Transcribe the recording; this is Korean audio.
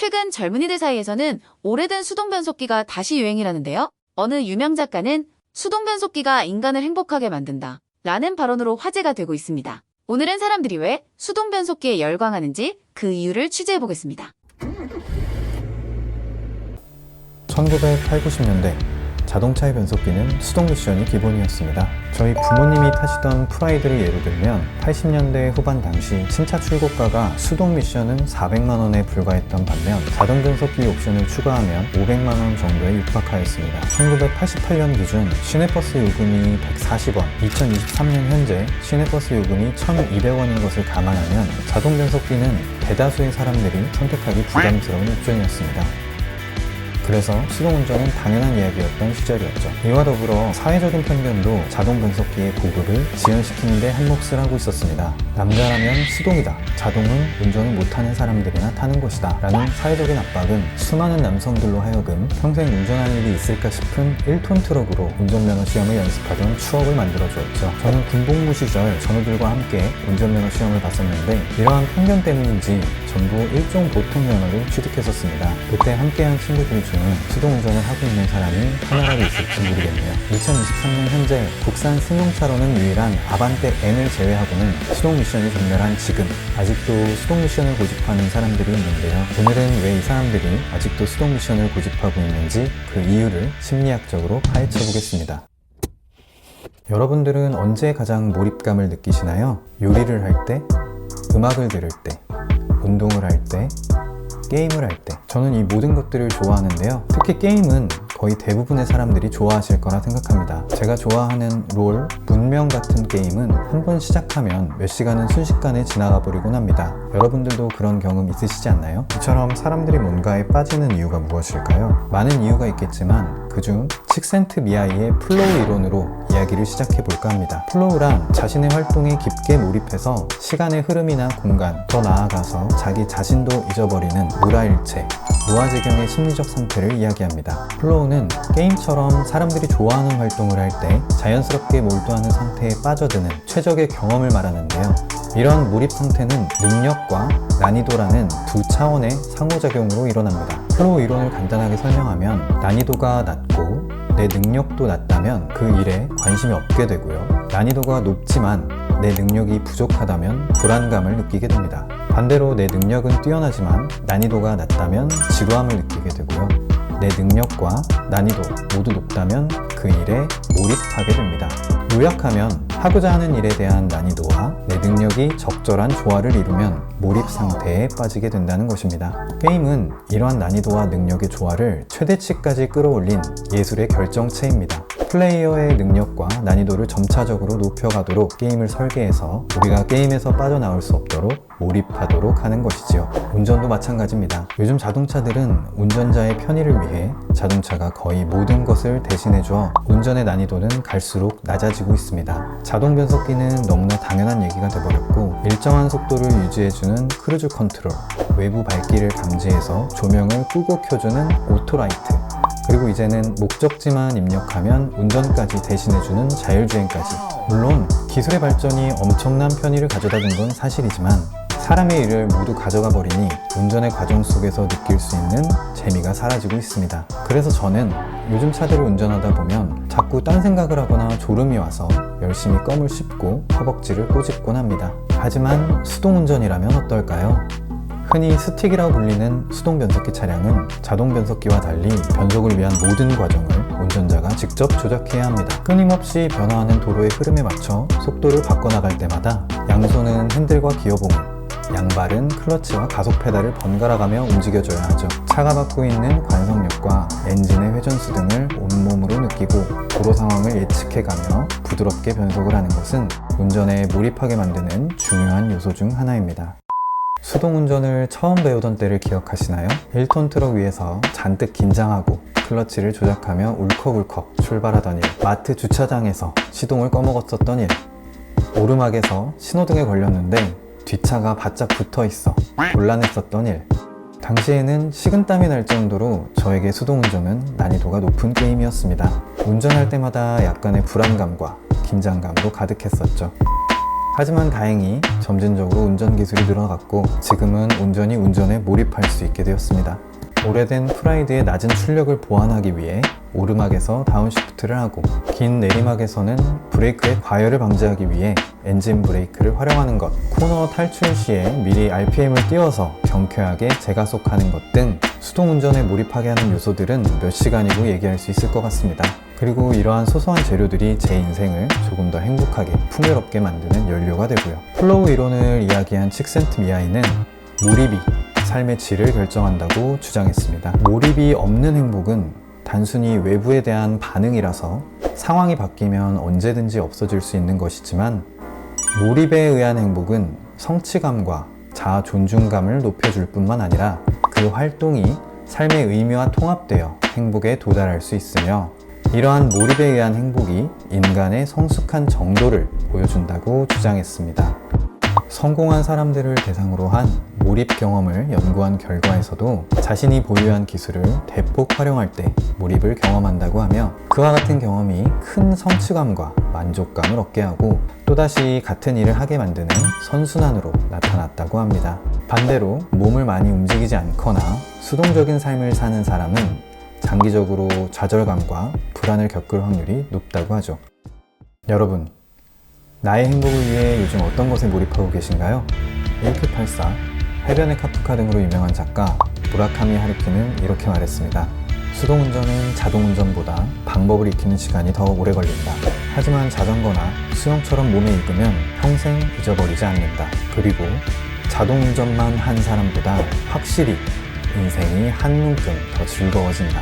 최근 젊은이들 사이에서는 오래된 수동 변속기가 다시 유행이라는데요. 어느 유명 작가는 수동 변속기가 인간을 행복하게 만든다 라는 발언으로 화제가 되고 있습니다. 오늘은 사람들이 왜 수동 변속기에 열광하는지 그 이유를 취재해보겠습니다. 1980, 90년대 자동차의 변속기는 수동 미션이 기본이었습니다. 저희 부모님이 타시던 프라이드를 예로 들면 80년대 후반 당시 신차 출고가가 수동 미션은 400만원에 불과했던 반면 자동 변속기 옵션을 추가하면 500만원 정도에 육박하였습니다. 1988년 기준 시내버스 요금이 140원, 2023년 현재 시내버스 요금이 1200원인 것을 감안하면 자동 변속기는 대다수의 사람들이 선택하기 부담스러운 옵션이었습니다. 그래서 수동운전은 당연한 이야기였던 시절이었죠. 이와 더불어 사회적인 편견도 자동 변속기의 보급을 지연시키는 데 한몫을 하고 있었습니다. 남자라면 수동이다. 자동은 운전을 못하는 사람들이나 타는 것이다. 라는 사회적인 압박은 수많은 남성들로 하여금 평생 운전하는 일이 있을까 싶은 1톤 트럭으로 운전면허 시험을 연습하던 추억을 만들어 주었죠. 저는 군복무 시절 전우들과 함께 운전면허 시험을 봤었는데 이러한 편견 때문인지 전부 일종 보통 면허를 취득했었습니다. 그때 함께한 친구들 중에 수동운전을 하고 있는 사람이 하나라도 있을지 모르겠네요. 2023년 현재 국산 승용차로는 유일한 아반떼 N을 제외하고는 수동 미션이 전멸한 지금 아직도 수동 미션을 고집하는 사람들이 있는데요. 오늘은 왜 이 사람들이 아직도 수동 미션을 고집하고 있는지 그 이유를 심리학적으로 파헤쳐 보겠습니다. 여러분들은 언제 가장 몰입감을 느끼시나요? 요리를 할 때, 음악을 들을 때, 운동을 할 때, 게임을 할 때. 저는 이 모든 것들을 좋아하는데요. 특히 게임은 거의 대부분의 사람들이 좋아하실 거라 생각합니다. 제가 좋아하는 롤, 문명 같은 게임은 한 번 시작하면 몇 시간은 순식간에 지나가 버리곤 합니다. 여러분들도 그런 경험 있으시지 않나요? 이처럼 사람들이 뭔가에 빠지는 이유가 무엇일까요? 많은 이유가 있겠지만 그중 칙센트 미아이의 플로우 이론으로 이야기를 시작해 볼까 합니다. 플로우란 자신의 활동에 깊게 몰입해서 시간의 흐름이나 공간, 더 나아가서 자기 자신도 잊어버리는 무라일체, 무아지경의 심리적 상태를 이야기합니다. 플로우는 게임처럼 사람들이 좋아하는 활동을 할 때 자연스럽게 몰두하는 상태에 빠져드는 최적의 경험을 말하는데요. 이런 몰입 상태는 능력과 난이도라는 두 차원의 상호작용으로 일어납니다. 플로우 이론을 간단하게 설명하면 난이도가 낮고 내 능력도 낮다면 그 일에 관심이 없게 되고요. 난이도가 높지만 내 능력이 부족하다면 불안감을 느끼게 됩니다. 반대로 내 능력은 뛰어나지만 난이도가 낮다면 지루함을 느끼게 되고요. 내 능력과 난이도 모두 높다면 그 일에 몰입하게 됩니다. 요약하면 하고자 하는 일에 대한 난이도와 내 능력이 적절한 조화를 이루면 몰입 상태에 빠지게 된다는 것입니다. 게임은 이러한 난이도와 능력의 조화를 최대치까지 끌어올린 예술의 결정체입니다. 플레이어의 능력과 난이도를 점차적으로 높여가도록 게임을 설계해서 우리가 게임에서 빠져나올 수 없도록 몰입하도록 하는 것이지요. 운전도 마찬가지입니다. 요즘 자동차들은 운전자의 편의를 위해 자동차가 거의 모든 것을 대신해줘 운전의 난이도는 갈수록 낮아지고 있습니다. 자동 변속기는 너무나 당연한 얘기가 돼버렸고 일정한 속도를 유지해주는 크루즈 컨트롤, 외부 밝기를 감지해서 조명을 끄고 켜주는 오토라이트, 그리고 이제는 목적지만 입력하면 운전까지 대신해주는 자율주행까지. 물론 기술의 발전이 엄청난 편의를 가져다 준 건 사실이지만 사람의 일을 모두 가져가 버리니 운전의 과정 속에서 느낄 수 있는 재미가 사라지고 있습니다. 그래서 저는 요즘 차들을 운전하다 보면 자꾸 딴 생각을 하거나 졸음이 와서 열심히 껌을 씹고 허벅지를 꼬집곤 합니다. 하지만 수동운전이라면 어떨까요? 흔히 스틱이라고 불리는 수동 변속기 차량은 자동 변속기와 달리 변속을 위한 모든 과정을 운전자가 직접 조작해야 합니다. 끊임없이 변화하는 도로의 흐름에 맞춰 속도를 바꿔나갈 때마다 양손은 핸들과 기어봉을, 양발은 클러치와 가속 페달을 번갈아가며 움직여줘야 하죠. 차가 받고 있는 관성력과 엔진의 회전수 등을 온몸으로 느끼고 도로 상황을 예측해가며 부드럽게 변속을 하는 것은 운전에 몰입하게 만드는 중요한 요소 중 하나입니다. 수동운전을 처음 배우던 때를 기억하시나요? 1톤 트럭 위에서 잔뜩 긴장하고 클러치를 조작하며 울컥울컥 출발하던 일, 마트 주차장에서 시동을 꺼먹었었던 일, 오르막에서 신호등에 걸렸는데 뒷차가 바짝 붙어있어 곤란했었던 일. 당시에는 식은땀이 날 정도로 저에게 수동운전은 난이도가 높은 게임이었습니다. 운전할 때마다 약간의 불안감과 긴장감도 가득했었죠. 하지만 다행히 점진적으로 운전 기술이 늘어갔고 지금은 온전히 운전에 몰입할 수 있게 되었습니다. 오래된 프라이드의 낮은 출력을 보완하기 위해 오르막에서 다운시프트를 하고 긴 내리막에서는 브레이크의 과열을 방지하기 위해 엔진 브레이크를 활용하는 것, 코너 탈출 시에 미리 RPM을 띄워서 경쾌하게 재가속하는 것 등 수동운전에 몰입하게 하는 요소들은 몇 시간이고 얘기할 수 있을 것 같습니다. 그리고 이러한 소소한 재료들이 제 인생을 조금 더 행복하게 풍요롭게 만드는 연료가 되고요. 플로우 이론을 이야기한 칙센트미아이는 몰입이 삶의 질을 결정한다고 주장했습니다. 몰입이 없는 행복은 단순히 외부에 대한 반응이라서 상황이 바뀌면 언제든지 없어질 수 있는 것이지만 몰입에 의한 행복은 성취감과 자아 존중감을 높여줄 뿐만 아니라 그 활동이 삶의 의미와 통합되어 행복에 도달할 수 있으며 이러한 몰입에 의한 행복이 인간의 성숙한 정도를 보여준다고 주장했습니다. 성공한 사람들을 대상으로 한 몰입 경험을 연구한 결과에서도 자신이 보유한 기술을 대폭 활용할 때 몰입을 경험한다고 하며 그와 같은 경험이 큰 성취감과 만족감을 얻게 하고 또다시 같은 일을 하게 만드는 선순환으로 나타났다고 합니다. 반대로 몸을 많이 움직이지 않거나 수동적인 삶을 사는 사람은 장기적으로 좌절감과 불안을 겪을 확률이 높다고 하죠. 여러분, 나의 행복을 위해 요즘 어떤 것에 몰입하고 계신가요? 1984, 해변의 카프카 등으로 유명한 작가 무라카미 하루키는 이렇게 말했습니다. 수동운전은 자동운전보다 방법을 익히는 시간이 더 오래 걸린다. 하지만 자전거나 수영처럼 몸에 익으면 평생 잊어버리지 않는다. 그리고 자동운전만 한 사람보다 확실히 인생이 한 눈금 더 즐거워진다.